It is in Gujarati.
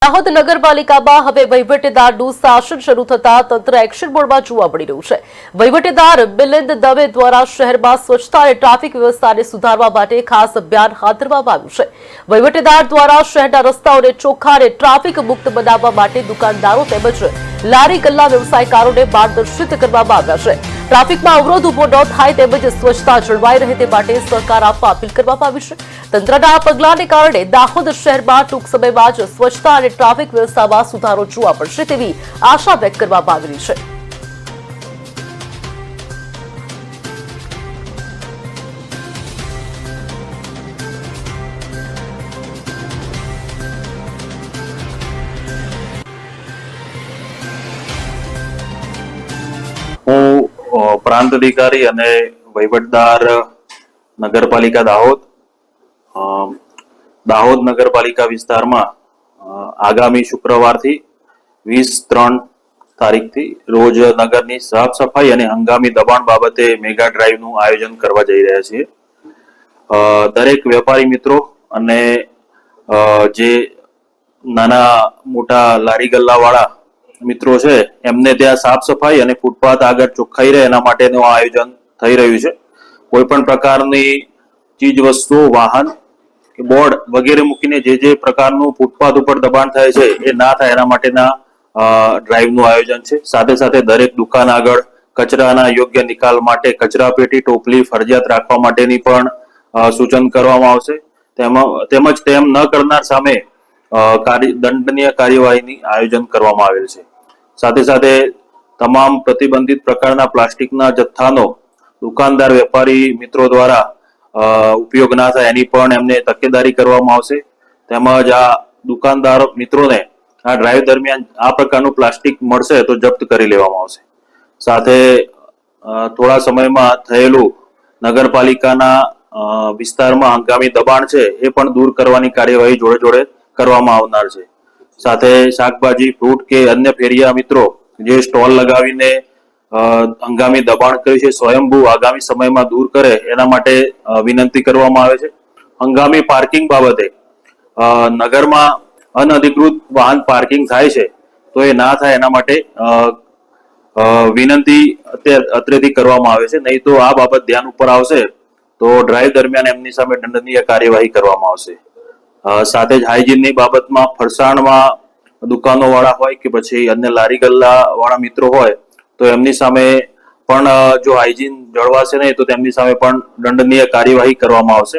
દાહોદ નગરપાલિકામાં હવે વહીવટીદારનું શાસન શરૂ થતા તંત્ર એક્શન મોડમાં જોવા મળી રહ્યું છે। વહીવટીદાર મિલિંદ દવે દ્વારા શહેરમાં સ્વચ્છતા અને ટ્રાફિક વ્યવસ્થાને સુધારવા માટે ખાસ અભિયાન હાથ ધરવામાં આવ્યું છે। વહીવટીદાર દ્વારા શહેરના રસ્તાઓને ચોખ્ખા અને ટ્રાફિક મુક્ત બનાવવા માટે દુકાનદારો તેમજ લારી ગલ્લા વ્યવસાયકારોને માર્ગદર્શિત કરવામાં આવ્યા છે। ટ્રાફિકમાં અવરોધ ઉભો ન થાય તેમજ સ્વચ્છતા જળવાઈ રહે તે માટે સહકાર આપવા અપીલ કરવામાં આવી છે। તંત્રના આ પગલાને કારણે દાહોદ શહેરમાં ટૂંક સમયમાં જ સ્વચ્છતા અને ટ્રાફિક વ્યવસ્થામાં સુધારો જોવા મળશે તેવી આશા વ્યક્ત કરવામાં આવી રહી છે। પ્રાંત અધિકારી અને વહીવટદાર નગરપાલિકા દાહોદ નગરપાલિકા વિસ્તારમાં આગામી શુક્રવારથી 20/3 તારીખથી રોજ નગરની સાફ સફાઈ અને હંગામી દબાણ બાબતે મેગા ડ્રાઈવનું આયોજન કરવા જઈ રહ્યા છીએ। દરેક વેપારી મિત્રો અને જે નાના મોટા લારી ગલ્લા વાળા મિત્રો છે એમને ત્યાં સાફ સફાઈ અને ફૂટપાથ આગળ ચોખ્ખાઈ રહે એના માટેનું આયોજન થઈ રહ્યું છે। કોઈ પણ પ્રકારની ચીજ વસ્તુઓ વાહન કે બોર્ડ વગેરે મૂકીને જે પ્રકારનું ફૂટપાથ ઉપર દબાણ થાય છે એ ના થાય એના માટેના ડ્રાઈવનું આયોજન છે। સાથે સાથે દરેક દુકાન આગળ કચરાના યોગ્ય નિકાલ માટે કચરા પેટી ટોપલી ફરજિયાત રાખવા માટેની પણ સૂચન કરવામાં આવશે। તેમજ તેમ ન કરનાર સામે દંડનીય કાર્યવાહીની આયોજન કરવામાં આવેલ છે। સાથે સાથે તમામ પ્રતિબંધિત પ્રકારના પ્લાસ્ટિકના જથ્થાનો દુકાનદાર વેપારી મિત્રો દ્વારા ઉપયોગ ના થાય એની પણ એમને તકેદારી કરવામાં આવશે। તેમજ આ દુકાનદાર મિત્રોને આ ડ્રાઈવ દરમિયાન આ પ્રકારનું પ્લાસ્ટિક મળશે તો જપ્ત કરી લેવામાં આવશે। સાથે થોડા સમયમાં થયેલું નગરપાલિકાના વિસ્તારમાં હંગામી દબાણ છે એ પણ દૂર કરવાની કાર્યવાહી જોડે જોડે કરવામાં આવનાર છે। સાથે શાકભાજી ફ્રૂટ કે અન્ય ફેરિયા મિત્રો જે સ્ટોલ લગાવીને હંગામી દબાણ કર્યું છે સ્વયંભૂ આગામી સમયમાં દૂર કરે એના માટે વિનંતી કરવામાં આવે છે। હંગામી પાર્કિંગ બાબતે નગરમાં અનધિકૃત વાહન પાર્કિંગ થાય છે તો એ ના થાય એના માટે વિનંતી અત્રેથી કરવામાં આવે છે। નહીં તો આ બાબત ધ્યાન ઉપર આવશે તો ડ્રાઈવ દરમિયાન એમની સામે દંડનીય કાર્યવાહી કરવામાં આવશે। સાથે જ હાઇજીનની બાબતમાં ફરસાણમાં દુકાનો વાળા હોય કે પછી અન્ય લારી ગલ્લા વાળા મિત્રો હોય તો એમની સામે પણ જો હાઇજીન જળવાશે નહીં તો તેમની સામે પણ દંડનીય કાર્યવાહી કરવામાં આવશે।